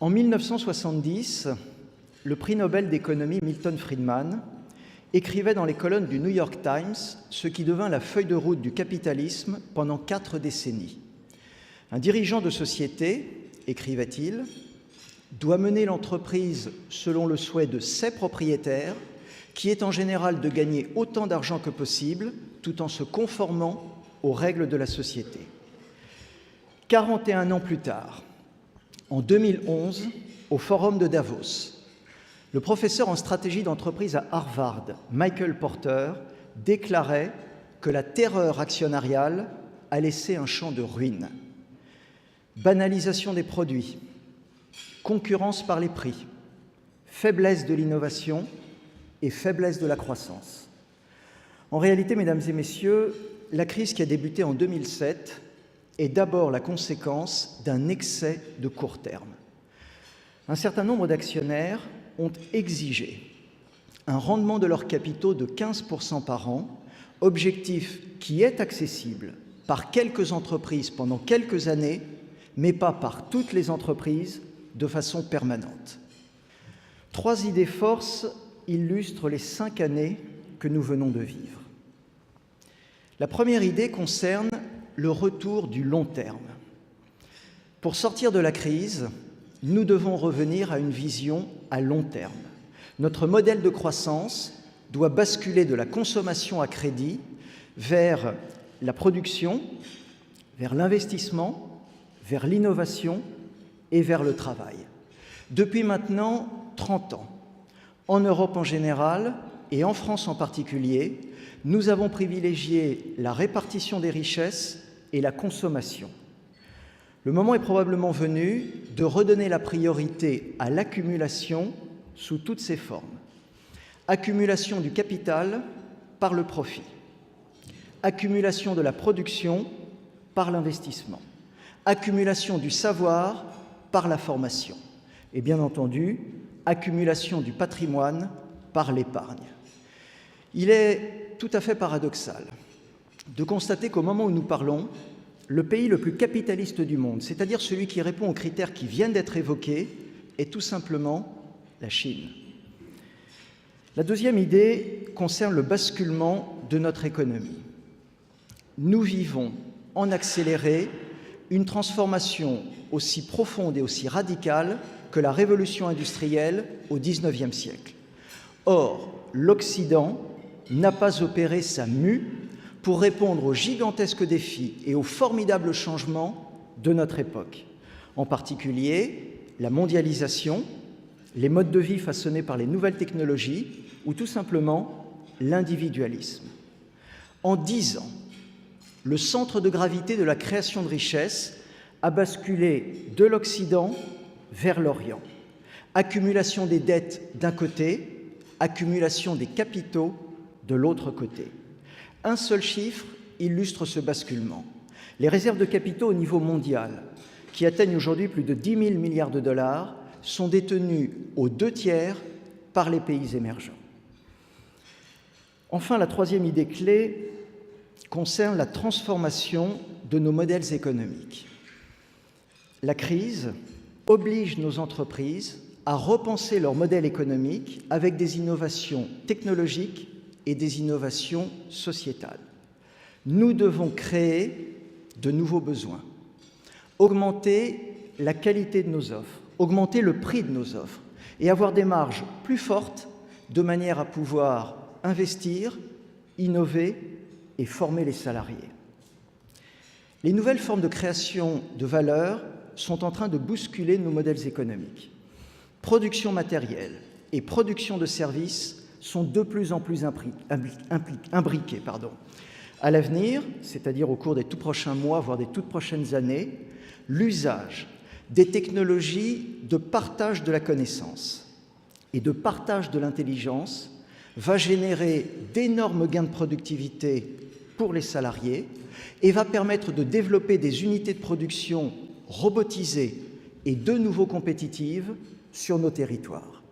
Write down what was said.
En 1970, le prix Nobel d'économie Milton Friedman écrivait dans les colonnes du New York Times ce qui devint la feuille de route du capitalisme pendant 4 décennies. Un dirigeant de société, écrivait-il, doit mener l'entreprise selon le souhait de ses propriétaires, qui est en général de gagner autant d'argent que possible, tout en se conformant aux règles de la société. 41 ans plus tard, en 2011, au Forum de Davos, le professeur en stratégie d'entreprise à Harvard, Michael Porter, déclarait que la terreur actionnariale a laissé un champ de ruines. Banalisation des produits, concurrence par les prix, faiblesse de l'innovation et faiblesse de la croissance. En réalité, mesdames et messieurs, la crise qui a débuté en 2007 est d'abord la conséquence d'un excès de court terme. Un certain nombre d'actionnaires ont exigé un rendement de leurs capitaux de 15% par an, objectif qui est accessible par quelques entreprises pendant quelques années, mais pas par toutes les entreprises de façon permanente. 3 idées forces illustrent les 5 années que nous venons de vivre. La première idée concerne le retour du long terme. Pour sortir de la crise, nous devons revenir à une vision à long terme. Notre modèle de croissance doit basculer de la consommation à crédit vers la production, vers l'investissement, vers l'innovation et vers le travail. Depuis maintenant 30 ans, en Europe en général et en France en particulier, nous avons privilégié la répartition des richesses et la consommation. Le moment est probablement venu de redonner la priorité à l'accumulation sous toutes ses formes. Accumulation du capital par le profit. Accumulation de la production par l'investissement. Accumulation du savoir par la formation. Et bien entendu, accumulation du patrimoine par l'épargne. Il est tout à fait paradoxal de constater qu'au moment où nous parlons, le pays le plus capitaliste du monde, c'est-à-dire celui qui répond aux critères qui viennent d'être évoqués, est tout simplement la Chine. La deuxième idée concerne le basculement de notre économie. Nous vivons en accéléré une transformation aussi profonde et aussi radicale que la révolution industrielle au XIXe siècle. Or, l'Occident n'a pas opéré sa mue pour répondre aux gigantesques défis et aux formidables changements de notre époque, en particulier la mondialisation, les modes de vie façonnés par les nouvelles technologies ou tout simplement l'individualisme. En 10 ans, le centre de gravité de la création de richesses a basculé de l'Occident vers l'Orient. Accumulation des dettes d'un côté, accumulation des capitaux de l'autre côté. Un seul chiffre illustre ce basculement. Les réserves de capitaux au niveau mondial, qui atteignent aujourd'hui plus de 10 000 milliards de dollars, sont détenues aux 2/3 par les pays émergents. Enfin, la troisième idée clé concerne la transformation de nos modèles économiques. La crise oblige nos entreprises à repenser leur modèle économique avec des innovations technologiques et des innovations sociétales. Nous devons créer de nouveaux besoins, augmenter la qualité de nos offres, augmenter le prix de nos offres et avoir des marges plus fortes de manière à pouvoir investir, innover et former les salariés. Les nouvelles formes de création de valeur sont en train de bousculer nos modèles économiques. Production matérielle et production de services sont de plus en plus imbriqués. À l'avenir, c'est-à-dire au cours des tout prochains mois, voire des toutes prochaines années, l'usage des technologies de partage de la connaissance et de partage de l'intelligence va générer d'énormes gains de productivité pour les salariés et va permettre de développer des unités de production robotisées et de nouveau compétitives sur nos territoires.